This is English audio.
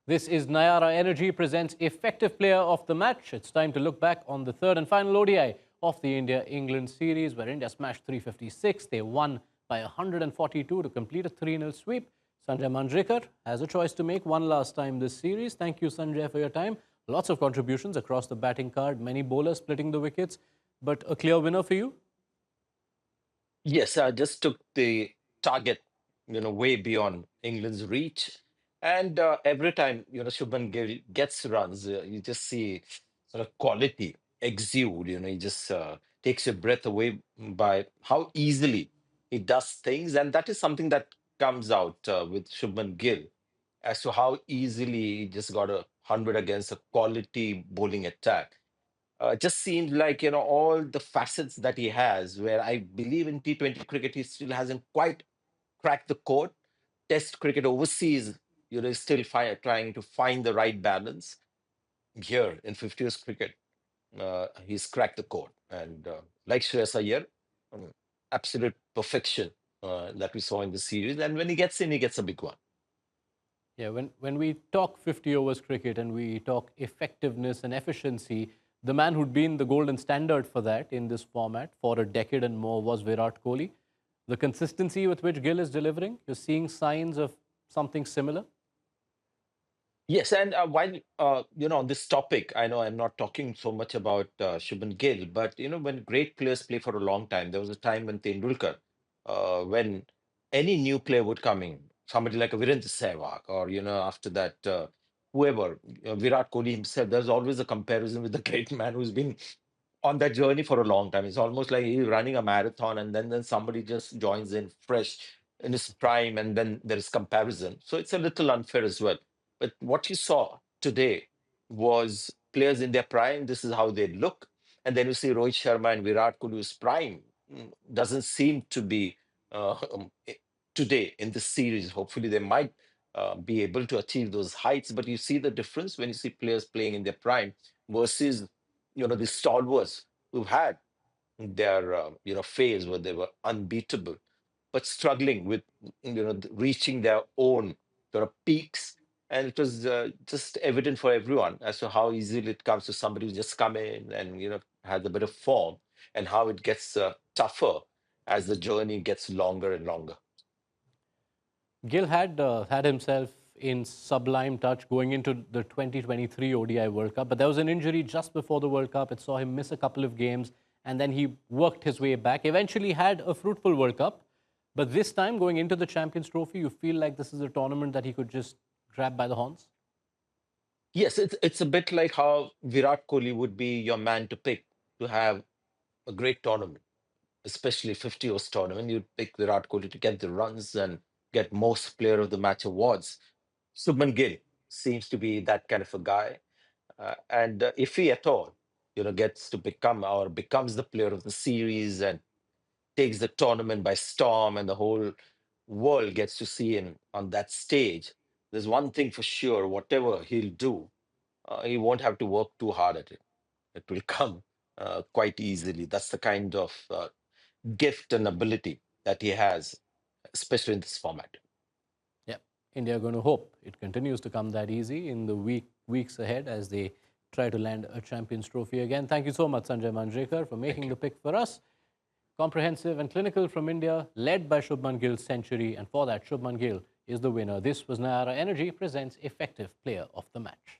This is Nayara Energy presents Effective Player of the Match. It's time to look back on the third and final ODI of the India-England series, where India smashed 356. They won by 142 to complete a 3-0 sweep. Sanjay Manjrekar has a choice to make one last time this series. Thank you, Sanjay, for your time. Lots of contributions across the batting card, many bowlers splitting the wickets, but a clear winner for you? Yes, I just took the target, way beyond England's reach. And every time, Shubman Gill gets runs, you just see sort of quality exude, he just takes your breath away by how easily he does things. And that is something that comes out with Shubman Gill as to how easily he just got 100 against a quality bowling attack. Just seems like all the facets that he has, where I believe in T20 cricket he still hasn't quite cracked the code. Test cricket overseas, he's still trying to find the right balance. Here in 50 years cricket, he's cracked the code, and like Shreyas Iyer, um, absolute perfection that we saw in the series. And when he gets in, he gets a big one. Yeah, when we talk 50 overs cricket and we talk effectiveness and efficiency, the man who'd been the golden standard for that in this format for a decade and more was Virat Kohli. The consistency with which Gill is delivering, you're seeing signs of something similar? Yes, and while on this topic, I know I'm not talking so much about Shubman Gill, but when great players play for a long time, there was a time when Tendulkar, when any new player would come in, somebody like a Virendra Sehwag, or after that, whoever, Virat Kohli himself, there's always a comparison with the great man who's been on that journey for a long time. It's almost like he's running a marathon, and then somebody just joins in fresh in his prime, and then there is comparison. So it's a little unfair as well. But what you saw today was players in their prime. This is how they look, and then you see Rohit Sharma and Virat Kohli's prime doesn't seem to be today in this series. Hopefully, they might be able to achieve those heights. But you see the difference when you see players playing in their prime versus the stalwarts who had their phase where they were unbeatable, but struggling with reaching their own sort of peaks. And it was just evident for everyone as to how easily it comes to somebody who just come in and has a bit of form, and how it gets tougher as the journey gets longer and longer. Gill had himself in sublime touch going into the 2023 ODI World Cup, but there was an injury just before the World Cup. It saw him miss a couple of games, and then he worked his way back. Eventually had a fruitful World Cup, but this time going into the Champions Trophy, you feel like this is a tournament that he could just grab by the horns? Yes, it's a bit like how Virat Kohli would be your man to pick to have a great tournament, especially 50 overs tournament. You'd pick Virat Kohli to get the runs and get most player of the match awards. Subman Gill seems to be that kind of a guy. And if he at all, gets to become or becomes the player of the series and takes the tournament by storm, and the whole world gets to see him on that stage, there's one thing for sure: whatever he'll do, he won't have to work too hard at it. It will come quite easily. That's the kind of gift and ability that he has, especially in this format. Yeah, India are going to hope it continues to come that easy in the weeks ahead as they try to land a Champions Trophy again. Thank you so much, Sanjay Manjrekar, for Thank making you. the pick for us. Comprehensive and clinical from India, led by Shubman Gill's century, and for that, Shubman Gill is the winner. This was Nayara Energy presents Effective Player of the Match.